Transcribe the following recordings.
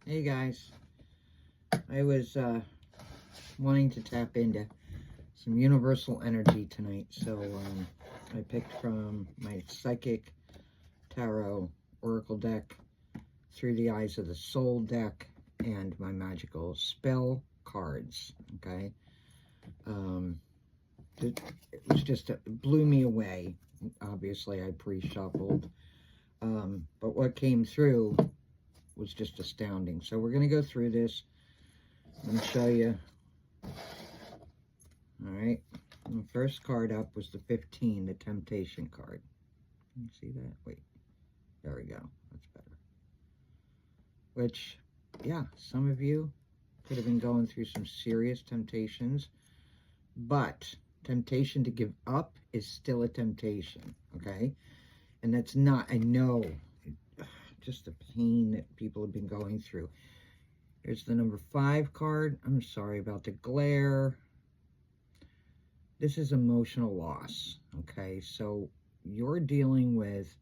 Hey guys, I was wanting to tap into some universal energy tonight, so I picked from my Psychic Tarot Oracle deck, Through the Eyes of the Soul deck, and my Magical Spell cards, okay? It was just, it blew me away. Obviously, I pre-shuffled, but what came through was just astounding. So we're going to go through this and show you. All right, and the first card up was the 15, the Temptation card. Can you see that? Wait, there we go. That's better. Which, yeah, some of you could have been going through some serious temptations, but temptation to give up is still a temptation, okay? And that's not, I know, just the pain that people have been going through. Here's the number 5 card. I'm sorry about the glare. This is emotional loss, okay? So you're dealing with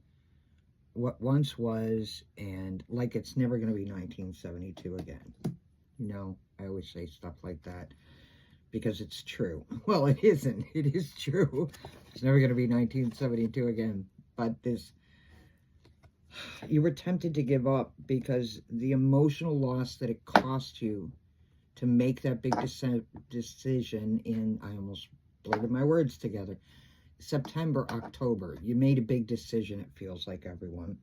what once was, and like it's never going to be 1972 again. You know, I always say stuff like that because it's true. Well, it isn't. It is true. It's never going to be 1972 again. But this, you were tempted to give up because the emotional loss that it cost you to make that big decision in, I almost blurted my words together, September, October. You made a big decision, it feels like, everyone.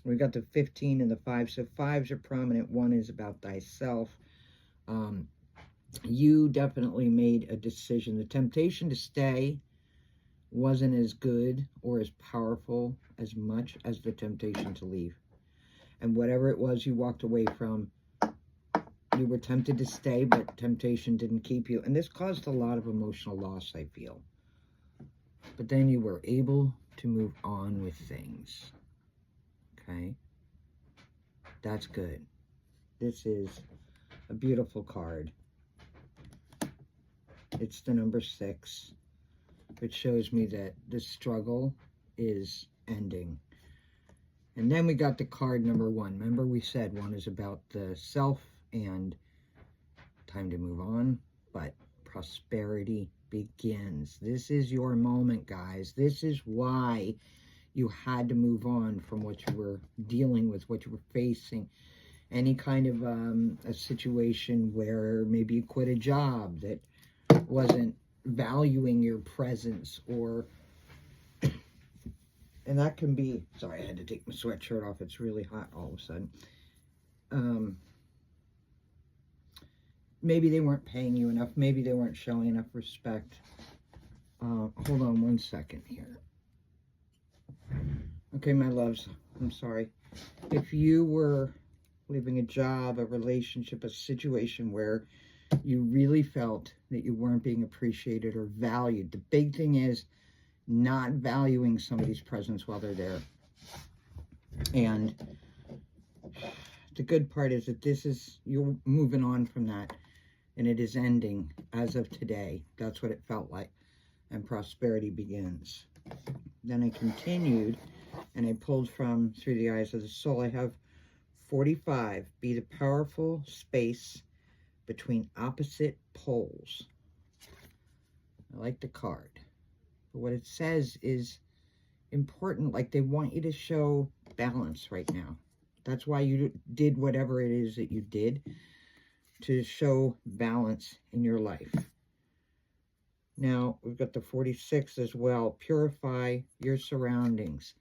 We've got the 15 and the 5. So 5s are prominent. 1 is about thyself. You definitely made a decision. The temptation to stay wasn't as good or as powerful as much as the temptation to leave. And whatever it was you walked away from, you were tempted to stay, but temptation didn't keep you. And this caused a lot of emotional loss, I feel. But then you were able to move on with things. Okay? That's good. This is a beautiful card. It's the number 6, which shows me that the struggle is ending. And then we got the card number 1. Remember we said 1 is about the self and time to move on, but prosperity begins. This is your moment, guys. This is why you had to move on from what you were dealing with, what you were facing. Any kind of a situation where maybe you quit a job that wasn't valuing your presence, or, and that can be, sorry, I had to take my sweatshirt off. It's really hot all of a sudden. Maybe they weren't paying you enough. Maybe they weren't showing enough respect. Hold on one second here. Okay, my loves, I'm sorry. If you were leaving a job, a relationship, a situation where you really felt that you weren't being appreciated or valued, the big thing is not valuing somebody's presence while they're there. And the good part is that this is, you're moving on from that, and it is ending as of today. That's what it felt like. And prosperity begins. Then I continued, and I pulled from Through the Eyes of the Soul. I have 45. Be the powerful space between opposite poles. I like the card. But what it says is important. Like, they want you to show balance right now. That's why you did whatever it is that you did, to show balance in your life. Now, we've got the 46 as well. Purify your surroundings.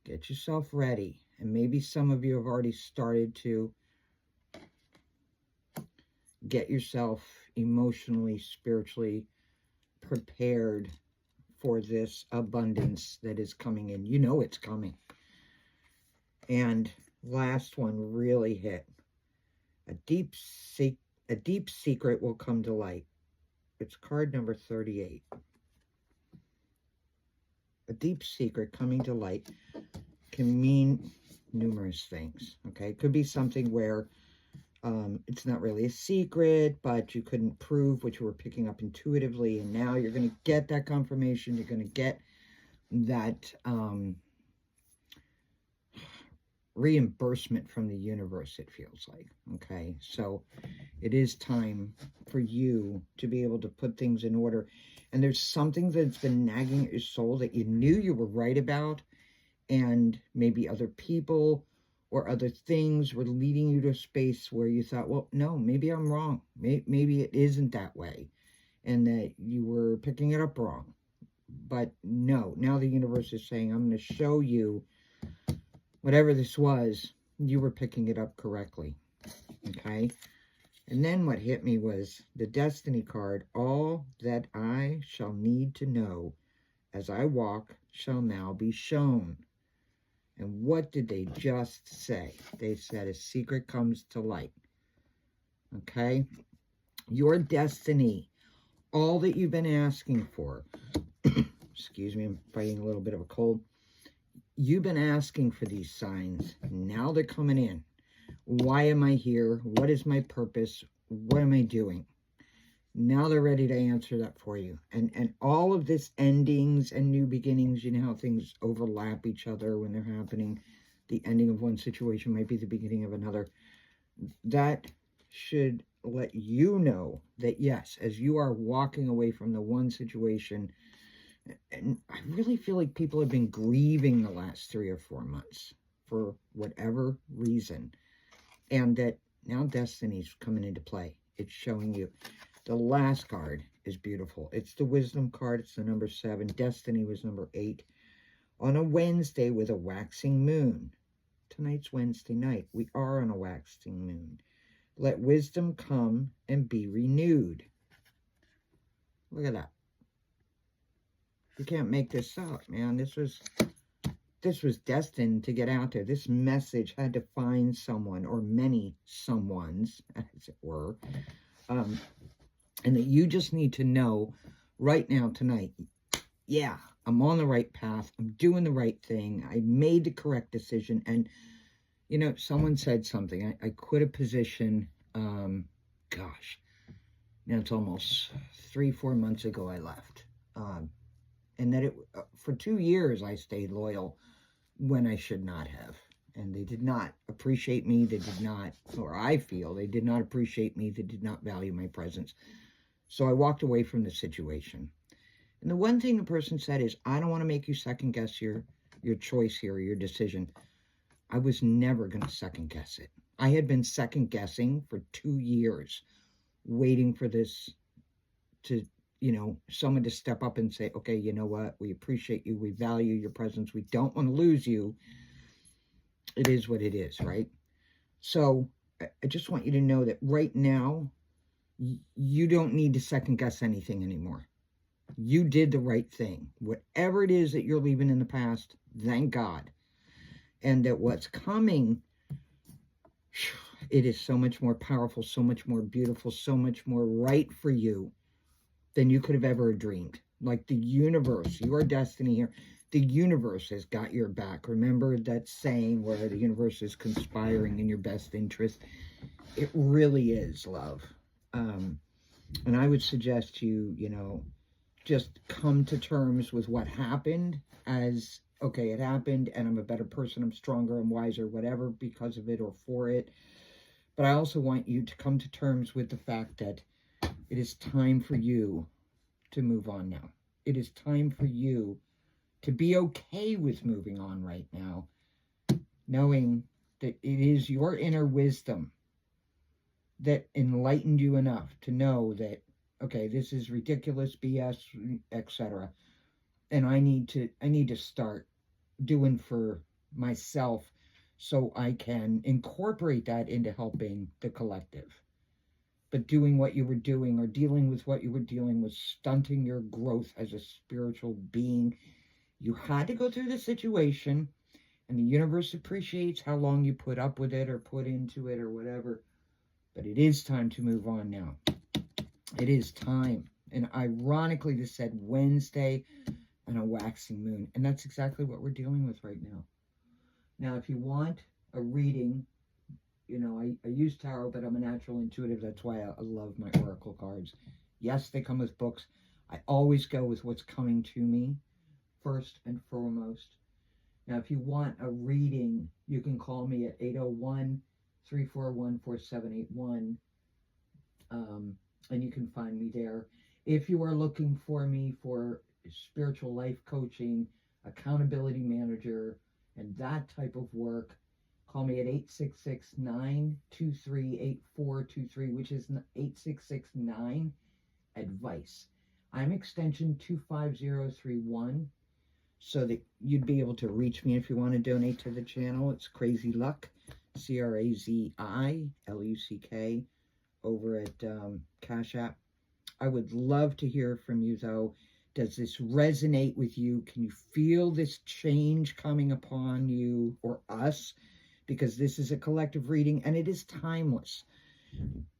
Get yourself ready. And maybe some of you have already started to get yourself emotionally, spiritually prepared for this abundance that is coming in. You know it's coming. And last one really hit. A deep secret will come to light. It's card number 38. A deep secret coming to light can mean numerous things, okay? It could be something where it's not really a secret, but you couldn't prove what you were picking up intuitively, and now you're going to get that confirmation. You're going to get that reimbursement from the universe, it feels like. Okay, so it is time for you to be able to put things in order. And there's something that's been nagging at your soul that you knew you were right about, and maybe other people or other things were leading you to a space where you thought, well, no, maybe I'm wrong. Maybe it isn't that way, and that you were picking it up wrong. But no, now the universe is saying, I'm going to show you whatever this was, you were picking it up correctly. Okay? And then what hit me was the Destiny card. All that I shall need to know as I walk shall now be shown. And what did they just say? They said a secret comes to light. Okay? Your destiny, all that you've been asking for. Excuse me, I'm fighting a little bit of a cold. You've been asking for these signs. Now they're coming in. Why am I here? What is my purpose? What am I doing? Now they're ready to answer that for you. And all of this endings and new beginnings, you know how things overlap each other when they're happening. The ending of one situation might be the beginning of another. That should let you know that, yes, as you are walking away from the one situation, and I really feel like people have been grieving the last 3 or 4 months for whatever reason. And that now destiny's coming into play. It's showing you. The last card is beautiful. It's the wisdom card. It's the number 7. Destiny was number 8. On a Wednesday with a waxing moon. Tonight's Wednesday night. We are on a waxing moon. Let wisdom come and be renewed. Look at that. You can't make this up, man. This was destined to get out there. This message had to find someone, or many someones, as it were. And that you just need to know right now, tonight, yeah, I'm on the right path. I'm doing the right thing. I made the correct decision. And, you know, someone said something. I quit a position, gosh, now it's almost 3-4 months ago I left. And that for 2 years I stayed loyal when I should not have. And they did not appreciate me. They did not, or I feel, they did not appreciate me. They did not value my presence. So I walked away from the situation. And the one thing the person said is, I don't want to make you second guess your choice here, or your decision. I was never going to second guess it. I had been second guessing for 2 years, waiting for this to, you know, someone to step up and say, okay, you know what? We appreciate you. We value your presence. We don't want to lose you. It is what it is, right? So I just want you to know that right now, you don't need to second guess anything anymore. You did the right thing. Whatever it is that you're leaving in the past, thank God. And that what's coming, it is so much more powerful, so much more beautiful, so much more right for you than you could have ever dreamed. Like the universe, your destiny here, the universe has got your back. Remember that saying where the universe is conspiring in your best interest? It really is, love. And I would suggest you know, just come to terms with what happened as, okay, it happened and I'm a better person, I'm stronger, I'm wiser, whatever, because of it or for it. But I also want you to come to terms with the fact that it is time for you to move on now. It is time for you to be okay with moving on right now, knowing that it is your inner wisdom that enlightened you enough to know that, okay, this is ridiculous, BS, etc. And I need to start doing for myself so I can incorporate that into helping the collective. But doing what you were doing or dealing with what you were dealing was stunting your growth as a spiritual being. You had to go through the situation, and the universe appreciates how long you put up with it or put into it or whatever. But it is time to move on now. It is time. And ironically, this said Wednesday and a waxing moon. And that's exactly what we're dealing with right now. Now, if you want a reading, you know, I use tarot, but I'm a natural intuitive. That's why I love my oracle cards. Yes, they come with books. I always go with what's coming to me first and foremost. Now, if you want a reading, you can call me at 801-341-4781, and you can find me there. If you are looking for me for spiritual life coaching, accountability manager, and that type of work, call me at 866-923-8423, which is 8669 advice. I'm extension 25031, so that you'd be able to reach me if you want to donate to the channel. It's Crazy Luck, CraziLuck, over at Cash App. I would love to hear from you, though. Does this resonate with you? Can you feel this change coming upon you or us? Because this is a collective reading, and it is timeless.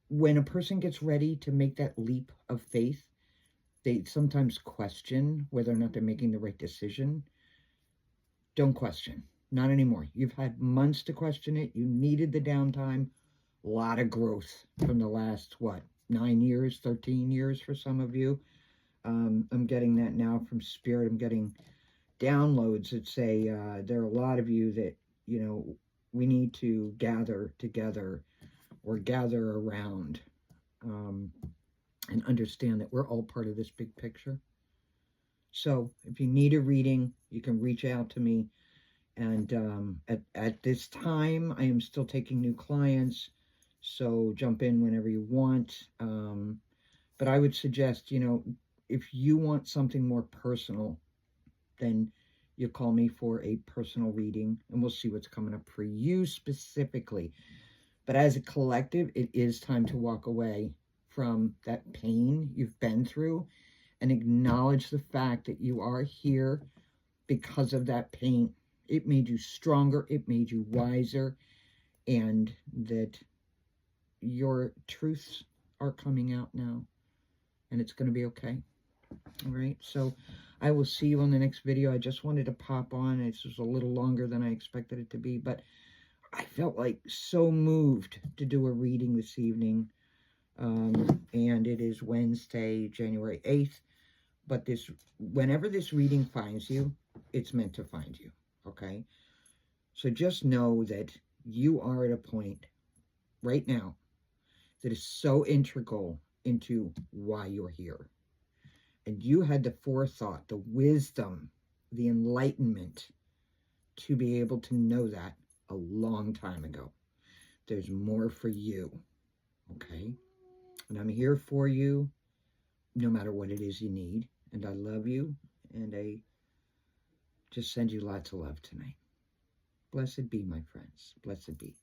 When a person gets ready to make that leap of faith, they sometimes question whether or not they're making the right decision. Don't question. Not anymore. You've had months to question it. You needed the downtime. A lot of growth from the last, 9 years, 13 years for some of you. I'm getting that now from Spirit. I'm getting downloads that say there are a lot of you that, we need to gather together or gather around and understand that we're all part of this big picture. So if you need a reading, you can reach out to me. And at this time, I am still taking new clients. So jump in whenever you want. But I would suggest, if you want something more personal, then you call me for a personal reading, and we'll see what's coming up for you specifically. But as a collective, it is time to walk away from that pain you've been through and acknowledge the fact that you are here because of that pain. It made you stronger, it made you wiser, and that your truths are coming out now, and it's going to be okay. All right, so I will see you on the next video. I just wanted to pop on. This was a little longer than I expected it to be, but I felt like so moved to do a reading this evening. And it is Wednesday, January 8th. But whenever this reading finds you, it's meant to find you, okay? So just know that you are at a point right now that is so integral into why you're here. And you had the forethought, the wisdom, the enlightenment to be able to know that a long time ago. There's more for you, okay? And I'm here for you no matter what it is you need. And I love you, and I just send you lots of love tonight. Blessed be, my friends. Blessed be.